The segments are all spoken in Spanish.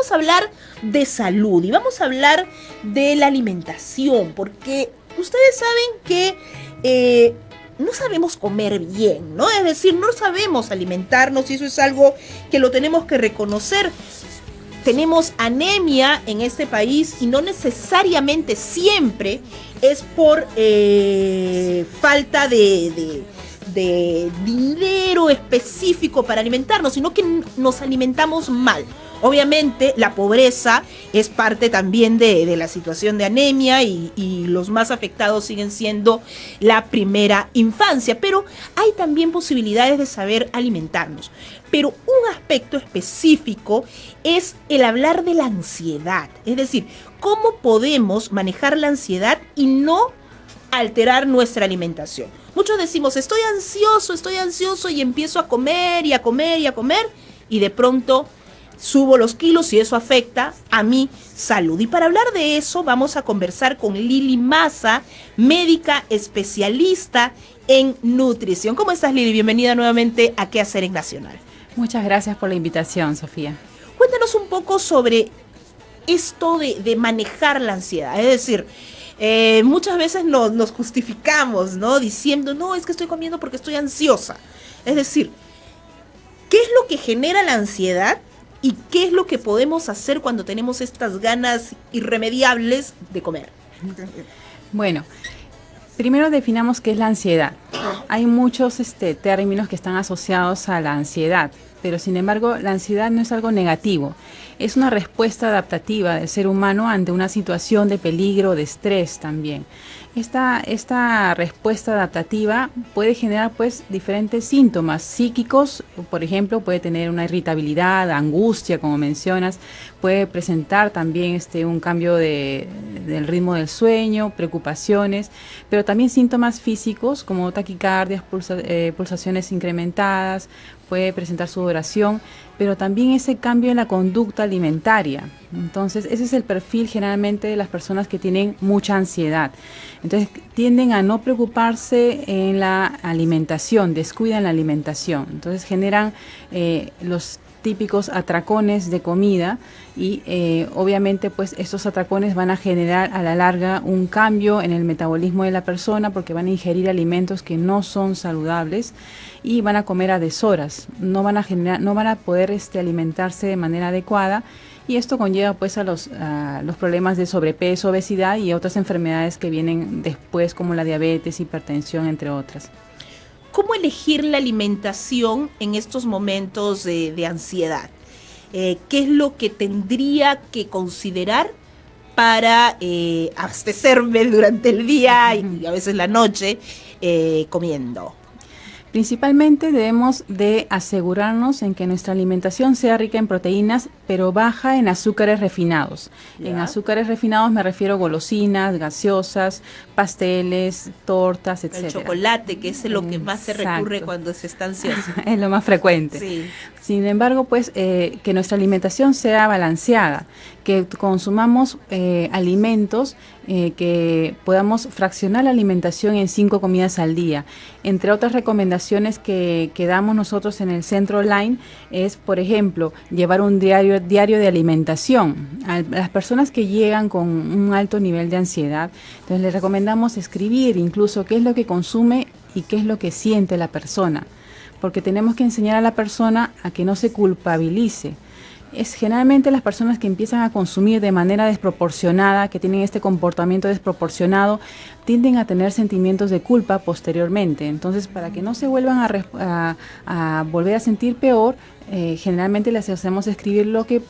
vamos a hablar de salud y vamos a hablar de la alimentación, porque ustedes saben que no sabemos comer bien, ¿no? Es decir, no sabemos alimentarnos y eso es algo que lo tenemos que reconocer. Tenemos anemia en este país y no necesariamente siempre es por falta de dinero específico para alimentarnos, sino que nos alimentamos mal. Obviamente la pobreza es parte también de la situación de anemia y los más afectados siguen siendo la primera infancia, pero hay también posibilidades de saber alimentarnos. Pero un aspecto específico es el hablar de la ansiedad, es decir, cómo podemos manejar la ansiedad y no alterar nuestra alimentación. Muchos decimos, estoy ansioso y empiezo a comer y a comer y a comer y de pronto subo los kilos y eso afecta a mi salud. Y para hablar de eso vamos a conversar con Lili Maza, médica especialista en nutrición. ¿Cómo estás, Lili? Bienvenida nuevamente a ¿Qué hacer en Nacional? Muchas gracias por la invitación, Sofía. Cuéntanos un poco sobre esto de manejar la ansiedad. Es decir, muchas veces nos justificamos, ¿no? Diciendo, no, es que estoy comiendo porque estoy ansiosa. Es decir, ¿qué es lo que genera la ansiedad? ¿Y qué es lo que podemos hacer cuando tenemos estas ganas irremediables de comer? Bueno, primero definamos qué es la ansiedad. Hay muchos términos que están asociados a la ansiedad, pero sin embargo la ansiedad no es algo negativo. Es una respuesta adaptativa del ser humano ante una situación de peligro, de estrés también. Esta respuesta adaptativa puede generar pues diferentes síntomas psíquicos, por ejemplo, puede tener una irritabilidad, angustia, como mencionas, puede presentar también un cambio del ritmo del sueño, preocupaciones, pero también síntomas físicos como taquicardias, pulsaciones incrementadas, puede presentar sudoración, pero también ese cambio en la conducta alimentaria. Entonces, ese es el perfil generalmente de las personas que tienen mucha ansiedad. Entonces, tienden a no preocuparse en la alimentación, descuidan la alimentación. Entonces, generan los típicos atracones de comida y obviamente pues estos atracones van a generar a la larga un cambio en el metabolismo de la persona porque van a ingerir alimentos que no son saludables y van a comer a deshoras, no van a poder alimentarse de manera adecuada y esto conlleva pues a los problemas de sobrepeso, obesidad y otras enfermedades que vienen después como la diabetes, hipertensión, entre otras. ¿Cómo elegir la alimentación en estos momentos de ansiedad? ¿Qué es lo que tendría que considerar para abastecerme durante el día y a veces la noche comiendo? Principalmente debemos de asegurarnos en que nuestra alimentación sea rica en proteínas, pero baja en azúcares refinados. ¿Ya? En azúcares refinados me refiero a golosinas, gaseosas, pasteles, tortas, etc. El chocolate, que es lo que más se recurre cuando se está ansioso. Es lo más frecuente. Sí. Sin embargo, pues que nuestra alimentación sea balanceada, que consumamos alimentos, que podamos fraccionar la alimentación en 5 comidas al día. Entre otras recomendaciones que damos nosotros en el centro online es, por ejemplo, llevar un diario de alimentación. A las personas que llegan con un alto nivel de ansiedad, entonces les recomendamos escribir incluso qué es lo que consume y qué es lo que siente la persona, porque tenemos que enseñar a la persona a que no se culpabilice. Es generalmente las personas que empiezan a consumir de manera desproporcionada, que tienen este comportamiento desproporcionado, tienden a tener sentimientos de culpa posteriormente. Entonces, para que no se vuelvan a volver a sentir peor, generalmente les hacemos escribir lo que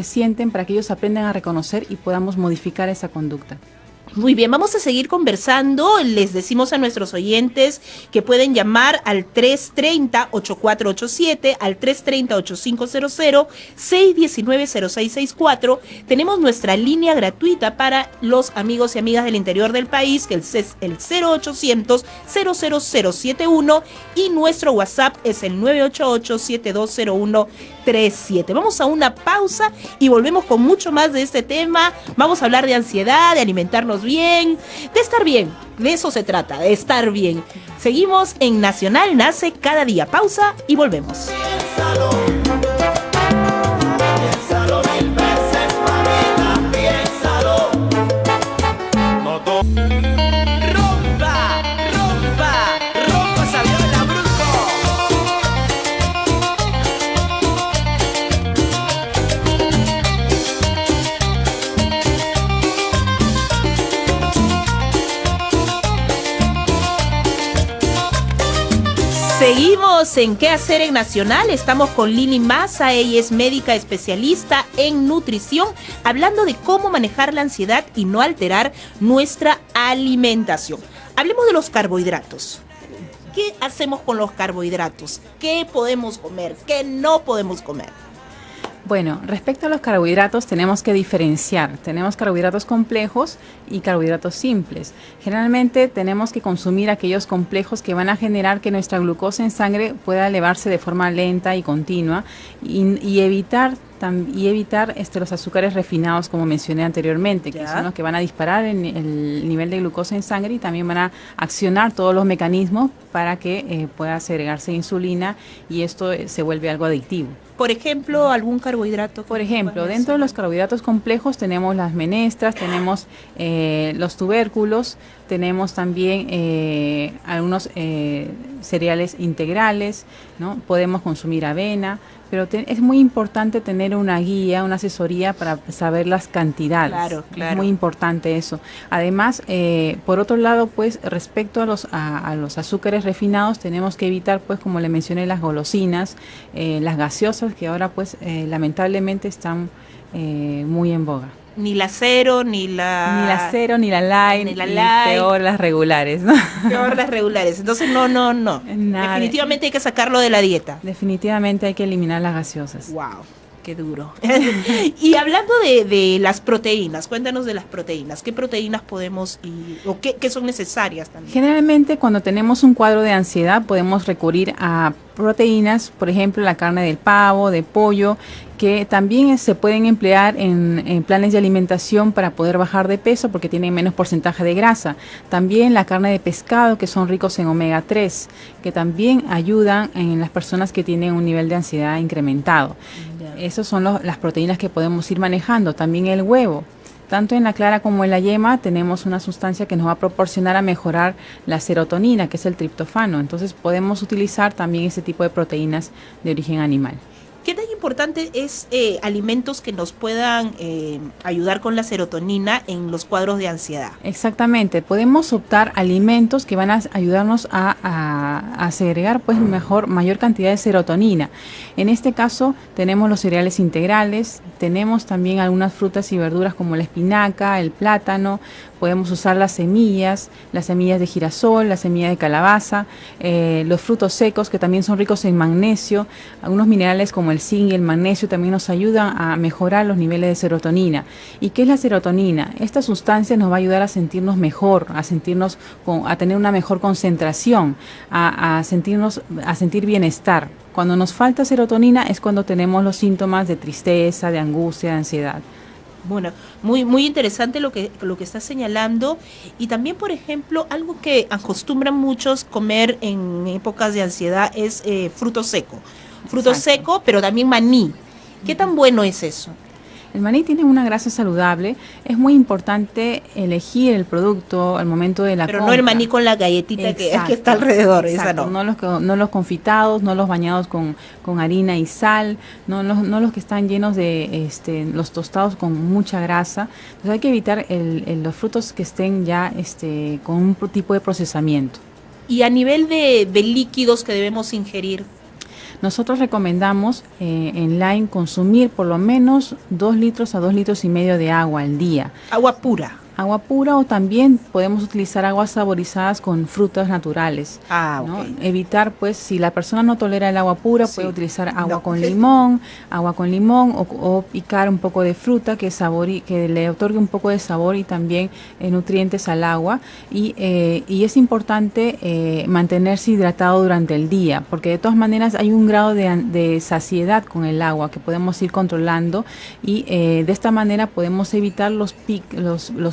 sienten para que ellos aprendan a reconocer y podamos modificar esa conducta. Muy bien, vamos a seguir conversando. Les decimos a nuestros oyentes que pueden llamar al 330-8487, al 330-8500, 619-0664. Tenemos nuestra línea gratuita para los amigos y amigas del interior del país, que es el 0800-00071, y nuestro WhatsApp es el 988-720137. Vamos a una pausa y volvemos con mucho más de este tema. Vamos a hablar de ansiedad, de alimentarnos bien, de estar bien. De eso se trata, de estar bien. Seguimos en Nacional Nace Cada Día. Pausa y volvemos. Piénsalo, piénsalo 1000 veces. Seguimos en ¿Qué hacer en Nacional? Estamos con Lili Maza, ella es médica especialista en nutrición, hablando de cómo manejar la ansiedad y no alterar nuestra alimentación. Hablemos de los carbohidratos. ¿Qué hacemos con los carbohidratos? ¿Qué podemos comer? ¿Qué no podemos comer? Bueno, respecto a los carbohidratos tenemos que diferenciar. Tenemos carbohidratos complejos y carbohidratos simples. Generalmente tenemos que consumir aquellos complejos que van a generar que nuestra glucosa en sangre pueda elevarse de forma lenta y continua y evitar los azúcares refinados, como mencioné anteriormente, que son los que van a disparar el nivel de glucosa en sangre y también van a accionar todos los mecanismos para que pueda segregarse insulina y esto se vuelve algo adictivo. Por ejemplo, algún carbohidrato. Por ejemplo, dentro de los carbohidratos complejos tenemos las menestras, tenemos los tubérculos, tenemos también algunos cereales integrales, ¿no? Podemos consumir avena, pero es muy importante tener una guía, una asesoría para saber las cantidades. Claro. Es muy importante eso. Además, por otro lado, pues respecto a los azúcares refinados, tenemos que evitar, pues como le mencioné, las golosinas, las gaseosas, que ahora pues lamentablemente están muy en boga. Ni la cero, ni la light, ni la y light. peor las regulares, ¿no? Peor las regulares. Entonces, no. Nada. Definitivamente hay que sacarlo de la dieta. Definitivamente hay que eliminar las gaseosas. Wow, qué duro. Y hablando de las proteínas, cuéntanos de las proteínas. ¿Qué proteínas podemos o qué son necesarias también? Generalmente cuando tenemos un cuadro de ansiedad podemos recurrir a proteínas, por ejemplo la carne del pavo, de pollo, que también se pueden emplear en planes de alimentación para poder bajar de peso porque tienen menos porcentaje de grasa. También la carne de pescado, que son ricos en omega 3, que también ayudan en las personas que tienen un nivel de ansiedad incrementado. Esas son las proteínas que podemos ir manejando. También el huevo. Tanto en la clara como en la yema tenemos una sustancia que nos va a proporcionar a mejorar la serotonina, que es el triptofano. Entonces podemos utilizar también ese tipo de proteínas de origen animal. ¿Qué tan importante es alimentos que nos puedan ayudar con la serotonina en los cuadros de ansiedad? Exactamente, podemos optar alimentos que van a ayudarnos a segregar pues mayor cantidad de serotonina. En este caso tenemos los cereales integrales, tenemos también algunas frutas y verduras como la espinaca, el plátano. Podemos usar las semillas de girasol, las semillas de calabaza, los frutos secos que también son ricos en magnesio. Algunos minerales como el zinc y el magnesio también nos ayudan a mejorar los niveles de serotonina. ¿Y qué es la serotonina? Esta sustancia nos va a ayudar a sentirnos mejor, a tener una mejor concentración, a sentir bienestar. Cuando nos falta serotonina es cuando tenemos los síntomas de tristeza, de angustia, de ansiedad. Bueno, muy interesante lo que estás señalando. Y también, por ejemplo, algo que acostumbran muchos comer en épocas de ansiedad es fruto seco. Fruto seco, pero también maní. ¿Qué tan bueno es eso? El maní tiene una grasa saludable. Es muy importante elegir el producto al momento de la compra. Pero no el maní con la galletita que está alrededor. Exacto. Esa no. No los confitados, no los bañados con harina y sal, no los que están llenos de los tostados con mucha grasa. Entonces hay que evitar los frutos que estén ya con un tipo de procesamiento. Y a nivel de líquidos que debemos ingerir. Nosotros recomendamos en Lyme consumir por lo menos 2 litros a 2 litros y medio de agua al día. Agua pura. Agua pura, o también podemos utilizar aguas saborizadas con frutas naturales. ¿no? Okay. Evitar, pues, si la persona no tolera el agua pura, puede utilizar agua con limón o picar un poco de fruta que le otorgue un poco de sabor y también nutrientes al agua. Y es importante mantenerse hidratado durante el día, porque de todas maneras hay un grado de saciedad con el agua que podemos ir controlando y de esta manera podemos evitar los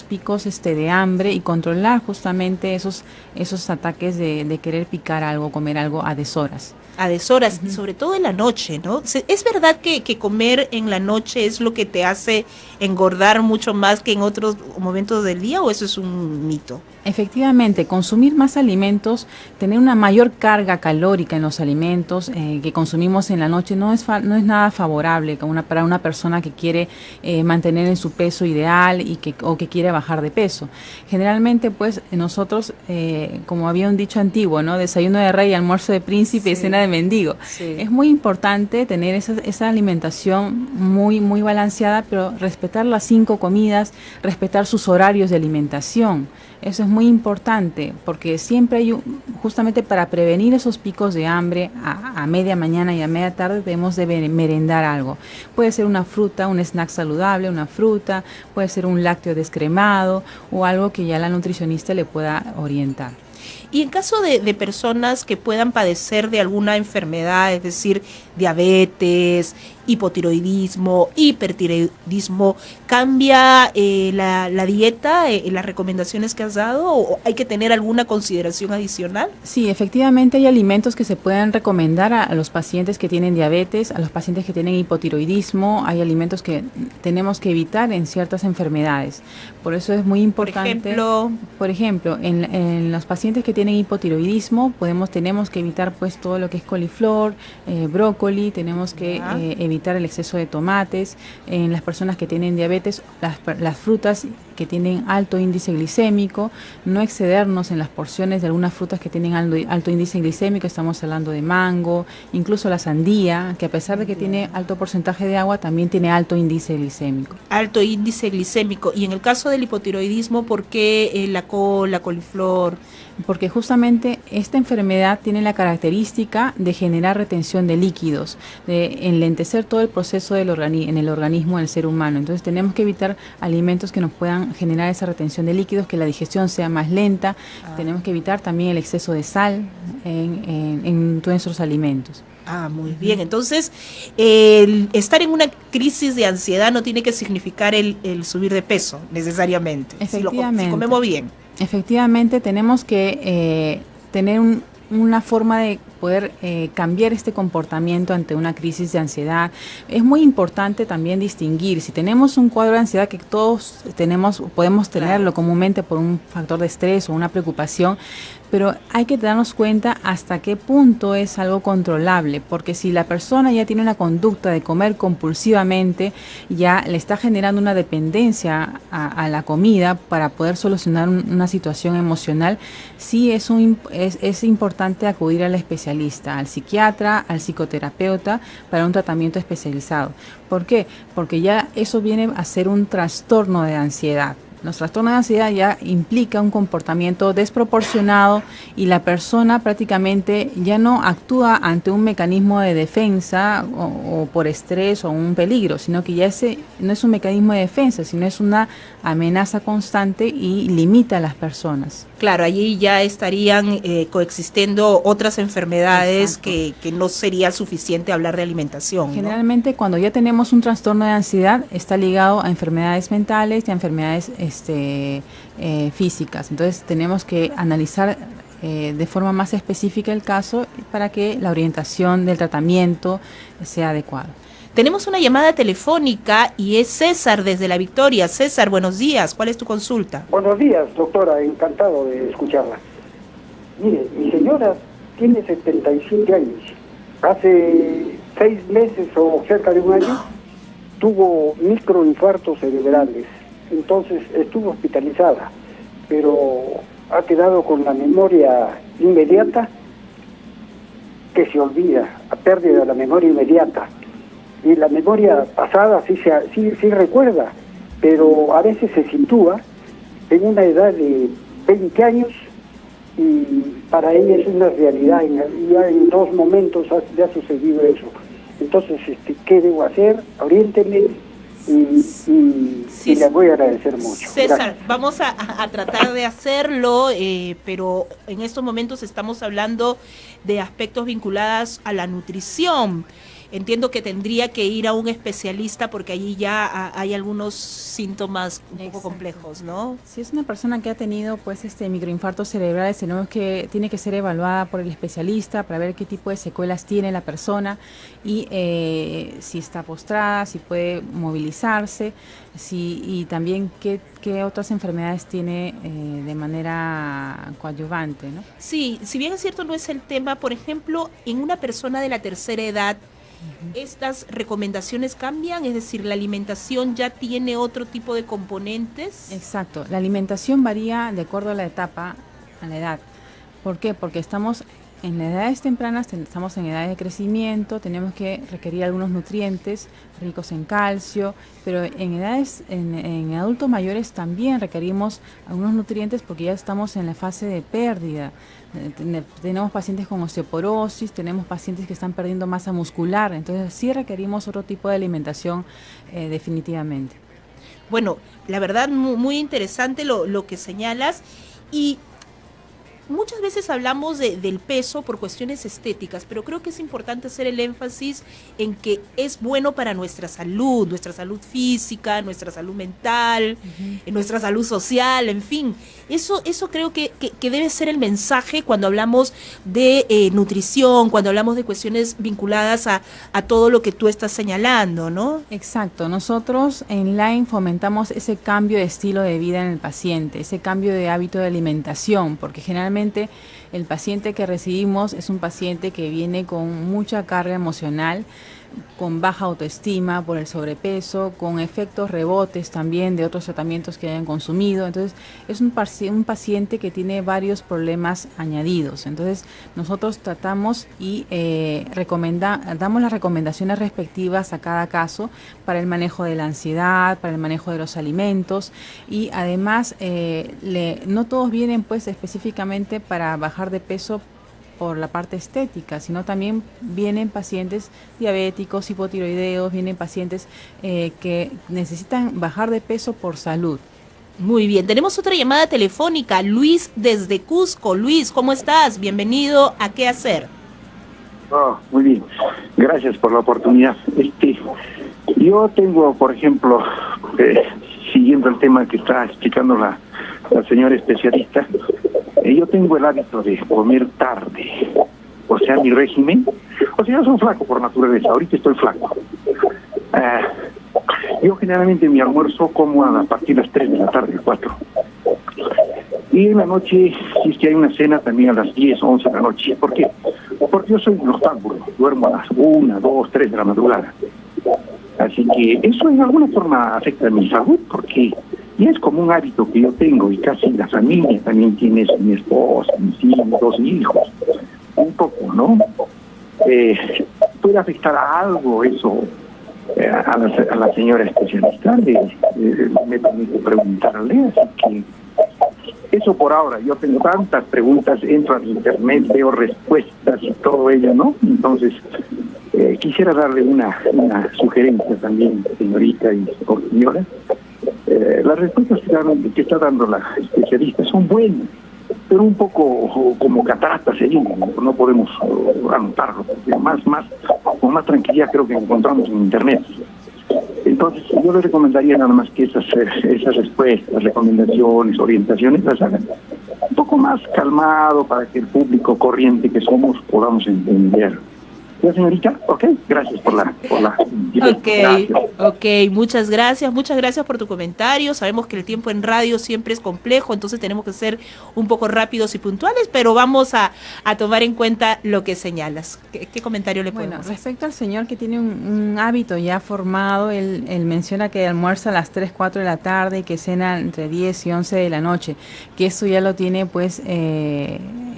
picos de hambre y controlar justamente esos ataques de querer picar algo, comer algo a deshoras. A deshoras, y sobre todo en la noche, ¿no? ¿Es verdad que comer en la noche es lo que te hace engordar mucho más que en otros momentos del día, o eso es un mito? Efectivamente, consumir más alimentos, tener una mayor carga calórica en los alimentos que consumimos en la noche no es nada favorable para una persona que quiere mantener en su peso ideal o que quiere bajar de peso. Generalmente, pues, nosotros, como había un dicho antiguo, ¿no? Desayuno de rey, almuerzo de príncipe y cena de mendigo. Sí. Es muy importante tener esa alimentación muy, muy balanceada, pero respetar las 5 comidas, respetar sus horarios de alimentación. Eso es muy importante porque siempre hay, justamente para prevenir esos picos de hambre a media mañana y a media tarde, debemos de merendar algo. Puede ser una fruta, un snack saludable, una fruta, puede ser un lácteo descremado o algo que ya la nutricionista le pueda orientar. Y en caso de personas que puedan padecer de alguna enfermedad, es decir, diabetes, hipotiroidismo, hipertiroidismo, ¿cambia la dieta, las recomendaciones que has dado, o hay que tener alguna consideración adicional? Sí, efectivamente hay alimentos que se pueden recomendar a los pacientes que tienen diabetes, a los pacientes que tienen hipotiroidismo. Hay alimentos que tenemos que evitar en ciertas enfermedades. Por eso es muy importante. Por ejemplo, en los pacientes que tienen hipotiroidismo, tenemos que evitar pues todo lo que es coliflor, brócoli, tenemos que evitar el exceso de tomates. En las personas que tienen diabetes, las frutas que tienen alto índice glicémico, no excedernos en las porciones de algunas frutas que tienen alto índice glicémico. Estamos hablando de mango, incluso la sandía, que a pesar de que tiene alto porcentaje de agua, también tiene alto índice glicémico. Alto índice glicémico. Y en el caso del hipotiroidismo, ¿por qué la coliflor? Porque justamente esta enfermedad tiene la característica de generar retención de líquidos, de enlentecer todo el proceso en el organismo del ser humano. Entonces tenemos que evitar alimentos que nos puedan generar esa retención de líquidos, que la digestión sea más lenta. Tenemos que evitar también el exceso de sal en todos nuestros alimentos. Muy bien. Entonces, el estar en una crisis de ansiedad no tiene que significar el subir de peso, necesariamente. Efectivamente. Si comemos bien. Efectivamente, tenemos que tener una forma de poder cambiar este comportamiento ante una crisis de ansiedad. Es muy importante también distinguir si tenemos un cuadro de ansiedad, que todos podemos tenerlo comúnmente por un factor de estrés o una preocupación, pero hay que darnos cuenta hasta qué punto es algo controlable, porque si la persona ya tiene una conducta de comer compulsivamente, ya le está generando una dependencia a la comida para poder solucionar una situación emocional, sí es importante acudir al especialista, al psiquiatra, al psicoterapeuta, para un tratamiento especializado. ¿Por qué? Porque ya eso viene a ser un trastorno de ansiedad. Los trastornos de ansiedad ya implica un comportamiento desproporcionado y la persona prácticamente ya no actúa ante un mecanismo de defensa o por estrés o un peligro, sino que ya no es un mecanismo de defensa, sino es una amenaza constante y limita a las personas. Claro, allí ya estarían coexistiendo otras enfermedades que no sería suficiente hablar de alimentación, ¿no? Generalmente cuando ya tenemos un trastorno de ansiedad está ligado a enfermedades mentales y a enfermedades físicas. Entonces tenemos que analizar de forma más específica el caso para que la orientación del tratamiento sea adecuada. Tenemos una llamada telefónica y es César desde La Victoria. César, buenos días. ¿Cuál es tu consulta? Buenos días, doctora. Encantado de escucharla. Mire, mi señora tiene 77 años. Hace 6 meses o cerca de un año tuvo microinfartos cerebrales. Entonces estuvo hospitalizada, pero ha quedado con la memoria inmediata que se olvida, ha perdido la memoria inmediata. Y la memoria pasada sí recuerda, pero a veces se sitúa en una edad de 20 años y para ella es una realidad. Ya en 2 momentos ya ha sucedido eso. Entonces, ¿qué debo hacer? Oriénteme y le voy a agradecer mucho. César, gracias. Vamos a tratar de hacerlo, pero en estos momentos estamos hablando de aspectos vinculados a la nutrición. entiendo que tendría que ir a un especialista porque allí ya hay algunos síntomas un poco complejos, ¿no? Si es una persona que ha tenido pues microinfartos cerebrales, tiene que ser evaluada por el especialista para ver qué tipo de secuelas tiene la persona y si está postrada, si puede movilizarse, y también qué otras enfermedades tiene de manera coadyuvante, ¿no? Sí, si bien es cierto no es el tema, por ejemplo, en una persona de la tercera edad, ¿estas recomendaciones cambian? Es decir, ¿la alimentación ya tiene otro tipo de componentes? Exacto, la alimentación varía de acuerdo a la etapa, a la edad. ¿Por qué? Porque estamos en edades tempranas, estamos en edades de crecimiento, tenemos que requerir algunos nutrientes ricos en calcio, pero en adultos mayores también requerimos algunos nutrientes porque ya estamos en la fase de pérdida. Tenemos pacientes con osteoporosis, tenemos pacientes que están perdiendo masa muscular, entonces sí requerimos otro tipo de alimentación definitivamente. Bueno, la verdad muy interesante lo que señalas, y muchas veces hablamos del peso por cuestiones estéticas, pero creo que es importante hacer el énfasis en que es bueno para nuestra salud física, nuestra salud mental, nuestra salud social, en fin. Eso creo que debe ser el mensaje cuando hablamos de nutrición, cuando hablamos de cuestiones vinculadas a todo lo que tú estás señalando, ¿no? Exacto. Nosotros en Line fomentamos ese cambio de estilo de vida en el paciente, ese cambio de hábito de alimentación, porque generalmente el paciente que recibimos es un paciente que viene con mucha carga emocional, con baja autoestima por el sobrepeso, con efectos rebotes también de otros tratamientos que hayan consumido. Entonces es un paciente que tiene varios problemas añadidos. Entonces nosotros tratamos y damos las recomendaciones respectivas a cada caso para el manejo de la ansiedad, para el manejo de los alimentos, y además no todos vienen pues específicamente para bajar de peso por la parte estética, sino también vienen pacientes diabéticos, hipotiroideos, vienen pacientes que necesitan bajar de peso por salud. Muy bien, tenemos otra llamada telefónica, Luis desde Cusco. Luis, ¿cómo estás? Bienvenido a ¿Qué hacer? Muy bien, gracias por la oportunidad. Yo tengo, por ejemplo, siguiendo el tema que está explicando la señora especialista, yo tengo el hábito de comer tarde, o sea, mi régimen, yo soy flaco por naturaleza, ahorita estoy flaco. Yo generalmente mi almuerzo como a partir de las 3 de la tarde, 4. Y en la noche, si es que hay una cena, también a las 10 o 11 de la noche. ¿Por qué? Porque yo soy noctámbulo, duermo a las 1, 2, 3 de la madrugada. Así que eso en alguna forma afecta a mi salud, porque ya es como un hábito que yo tengo, y casi la familia también tiene eso, mi esposa, mis hijos, 2 hijos, un poco, ¿no? ¿Puede afectar a algo eso a la señora especialista? Me permite preguntarle, así que eso por ahora. Yo tengo tantas preguntas, entro al internet, veo respuestas y todo ello, ¿no? Entonces, quisiera darle una sugerencia también, señorita y señora. Las respuestas que está dando la especialista son buenas, pero un poco como cataratas no podemos anotarlo, porque con más tranquilidad creo que encontramos en internet. Entonces yo le recomendaría nada más que esas respuestas, recomendaciones, orientaciones las hagan un poco más calmado para que el público corriente que somos podamos entender. ¿Ya, señorita? Ok, gracias por la Ok, muchas gracias por tu comentario. Sabemos que el tiempo en radio siempre es complejo, entonces tenemos que ser un poco rápidos y puntuales, pero vamos a tomar en cuenta lo que señalas. ¿Qué comentario le podemos hacer? Respecto al señor que tiene un hábito ya formado, él menciona que almuerza a las 3, 4 de la tarde y que cena entre 10 y 11 de la noche, que eso ya lo tiene pues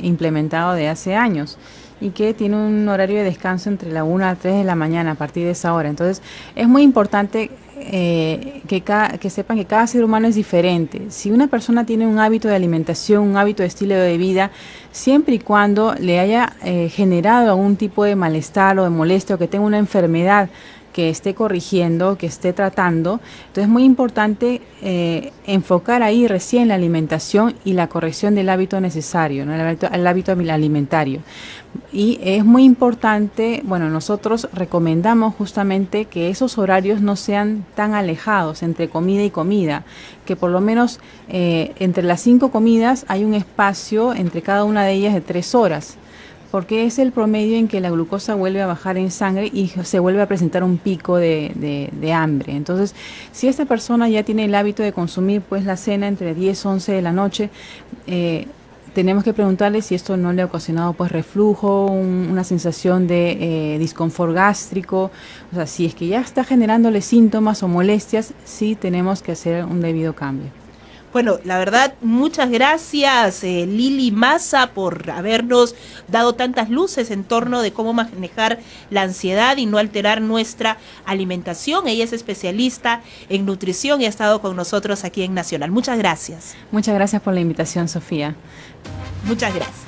implementado de hace años, y que tiene un horario de descanso entre la 1 a 3 de la mañana a partir de esa hora. Entonces es muy importante que sepan que cada ser humano es diferente. Si una persona tiene un hábito de alimentación, un hábito de estilo de vida, siempre y cuando le haya generado algún tipo de malestar o de molestia, o que tenga una enfermedad que esté corrigiendo, que esté tratando, entonces es muy importante enfocar ahí recién la alimentación y la corrección del hábito necesario, ¿no? El hábito alimentario. Y es muy importante, bueno, nosotros recomendamos justamente que esos horarios no sean tan alejados entre comida y comida, que por lo menos entre las 5 comidas hay un espacio entre cada una de ellas de 3 horas, porque es el promedio en que la glucosa vuelve a bajar en sangre y se vuelve a presentar un pico de hambre. Entonces, si esta persona ya tiene el hábito de consumir pues la cena entre 10 y 11 de la noche, tenemos que preguntarle si esto no le ha ocasionado pues reflujo, una sensación de disconfort gástrico. O sea, si es que ya está generándole síntomas o molestias, sí tenemos que hacer un debido cambio. Bueno, la verdad, muchas gracias Lili Maza por habernos dado tantas luces en torno de cómo manejar la ansiedad y no alterar nuestra alimentación. Ella es especialista en nutrición y ha estado con nosotros aquí en Nacional. Muchas gracias. Muchas gracias por la invitación, Sofía. Muchas gracias.